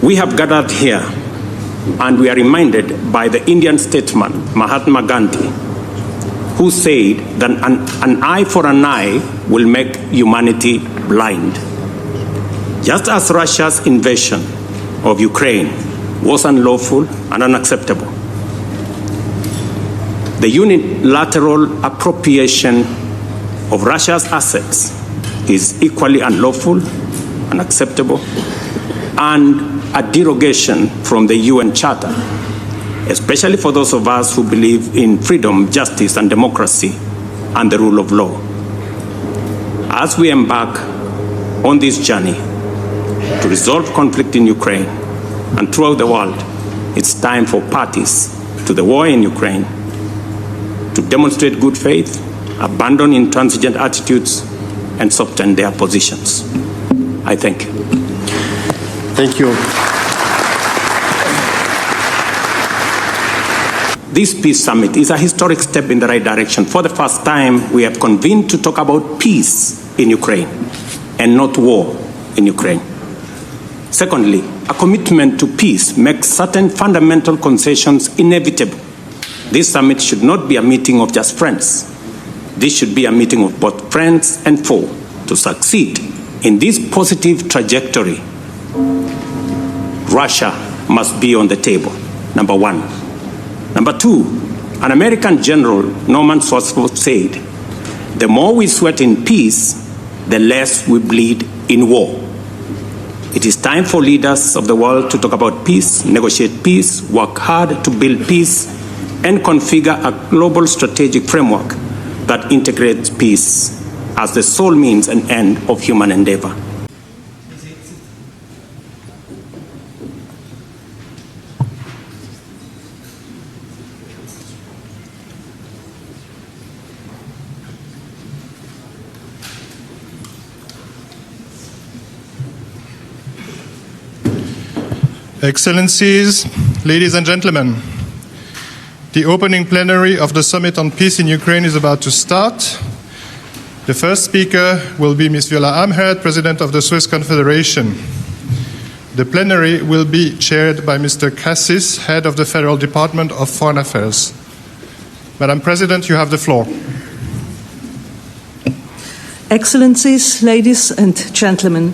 We have gathered here and we are reminded by the Indian statesman Mahatma Gandhi, who said that an eye for an eye will make humanity blind. Just as Russia's invasion of Ukraine was unlawful and unacceptable, the unilateral appropriation of Russia's assets is equally unlawful, unacceptable, and a derogation from the UN Charter, especially for those of us who believe in freedom, justice, and democracy, and the rule of law. As we embark on this journey to resolve conflict in Ukraine and throughout the world, it's time for parties to the war in Ukraine to demonstrate good faith, abandon intransigent attitudes, and soften their positions. I thank you. Thank you. This peace summit is a historic step in the right direction. For the first time, we have convened to talk about peace in Ukraine and not war in Ukraine. Secondly, a commitment to peace makes certain fundamental concessions inevitable. This summit should not be a meeting of just friends. This should be a meeting of both friends and foe. To succeed in this positive trajectory, Russia must be on the table, number one. Number two, an American general, Norman Swizland, said, the more we sweat in peace, the less we bleed in war. It is time for leaders of the world to talk about peace, negotiate peace, work hard to build peace, and configure a global strategic framework that integrates peace as the sole means and end of human endeavor. Excellencies, ladies and gentlemen, the opening plenary of the Summit on Peace in Ukraine is about to start. The first speaker will be Ms. Viola Amherd, President of the Swiss Confederation. The plenary will be chaired by Mr. Cassis, Head of the Federal Department of Foreign Affairs. Madam President, you have the floor. Excellencies, ladies and gentlemen,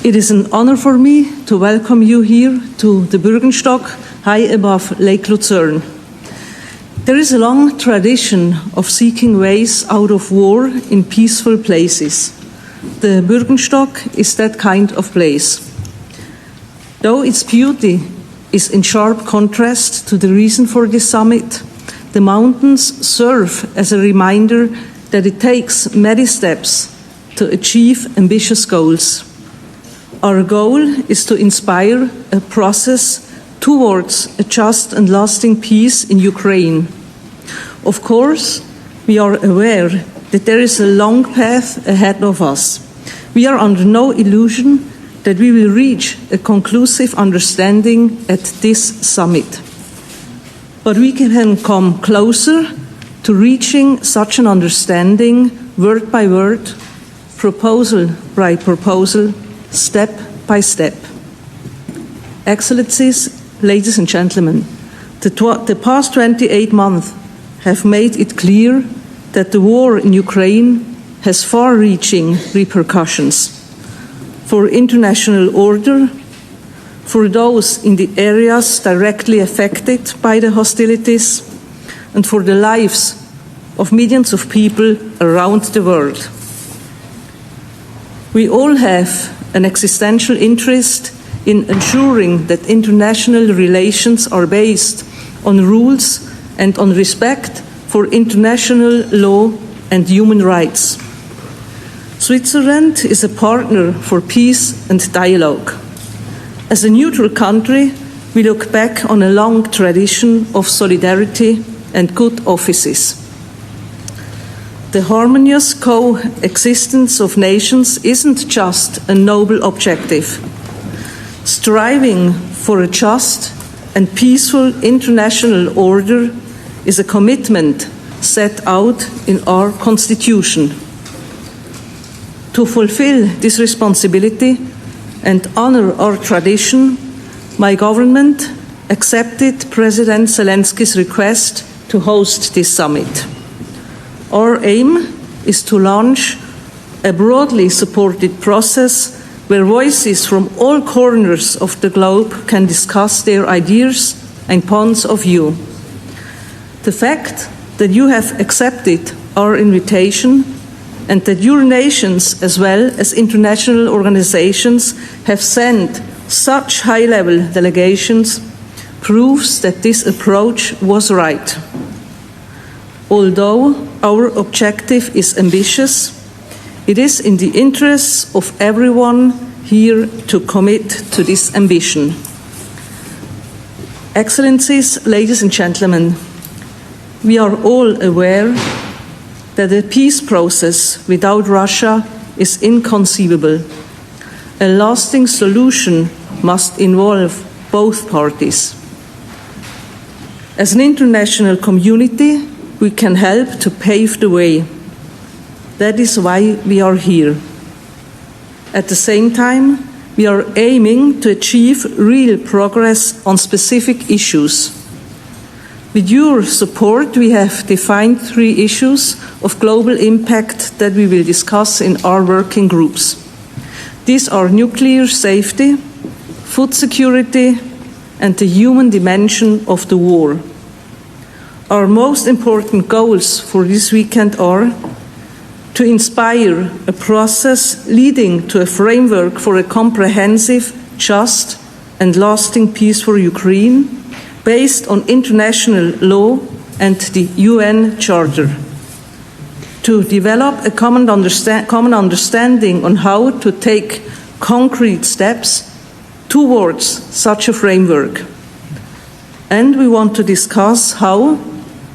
it is an honor for me to welcome you here to the Bürgenstock, high above Lake Lucerne. There is a long tradition of seeking ways out of war in peaceful places. The Bürgenstock is that kind of place. Though its beauty is in sharp contrast to the reason for this summit, the mountains serve as a reminder that it takes many steps to achieve ambitious goals. Our goal is to inspire a process towards a just and lasting peace in Ukraine. Of course, we are aware that there is a long path ahead of us. We are under no illusion that we will reach a conclusive understanding at this summit. But we can come closer to reaching such an understanding word by word, proposal by proposal, step by step. Excellencies, ladies and gentlemen, the past 28 months have made it clear that the war in Ukraine has far-reaching repercussions for international order, for those in the areas directly affected by the hostilities, and for the lives of millions of people around the world. We all have an existential interest in ensuring that international relations are based on rules and on respect for international law and human rights. Switzerland is a partner for peace and dialogue. As a neutral country, we look back on a long tradition of solidarity and good offices. The harmonious coexistence of nations isn't just a noble objective. Striving for a just and peaceful international order is a commitment set out in our Constitution. To fulfill this responsibility and honor our tradition, my government accepted President Zelensky's request to host this summit. Our aim is to launch a broadly supported process where voices from all corners of the globe can discuss their ideas and points of view. The fact that you have accepted our invitation and that your nations, as well as international organizations, have sent such high-level delegations proves that this approach was right. Although our objective is ambitious, it is in the interests of everyone here to commit to this ambition. Excellencies, ladies and gentlemen, we are all aware that a peace process without Russia is inconceivable. A lasting solution must involve both parties. As an international community, we can help to pave the way. That is why we are here. At the same time, we are aiming to achieve real progress on specific issues. With your support, we have defined 3 issues of global impact that we will discuss in our working groups. These are nuclear safety, food security, and the human dimension of the war. Our most important goals for this weekend are to inspire a process leading to a framework for a comprehensive, just, and lasting peace for Ukraine based on international law and the UN Charter. To develop a common understanding on how to take concrete steps towards such a framework. And we want to discuss how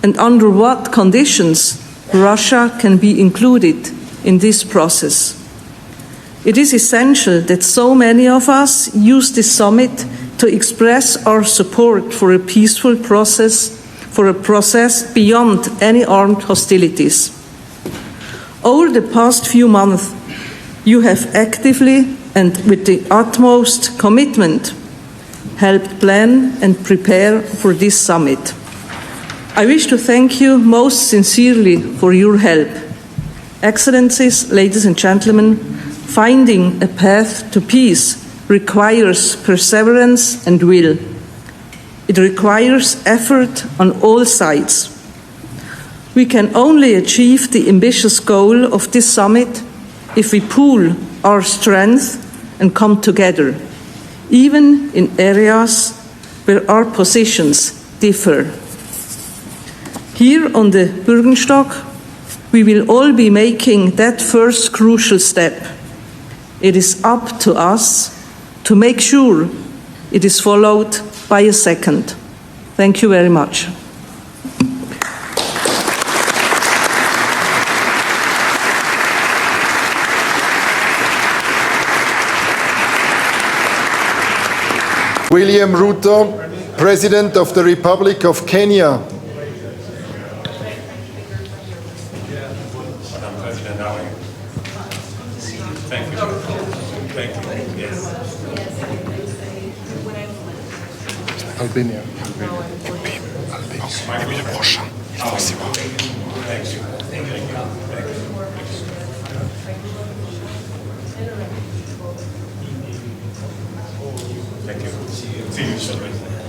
and under what conditions Russia can be included in this process. It is essential that so many of us use this summit to express our support for a peaceful process, for a process beyond any armed hostilities. Over the past few months, you have actively and with the utmost commitment helped plan and prepare for this summit. I wish to thank you most sincerely for your help. Excellencies, ladies and gentlemen, finding a path to peace requires perseverance and will. It requires effort on all sides. We can only achieve the ambitious goal of this summit if we pool our strength and come together, even in areas where our positions differ. Here on the Bürgenstock, we will all be making that first crucial step. It is up to us to make sure it is followed by a second. Thank you very much. William Ruto, President of the Republic of Kenya. Thank you. Thank you. Yes. Albania. Thank you. Thank you. See you shortly.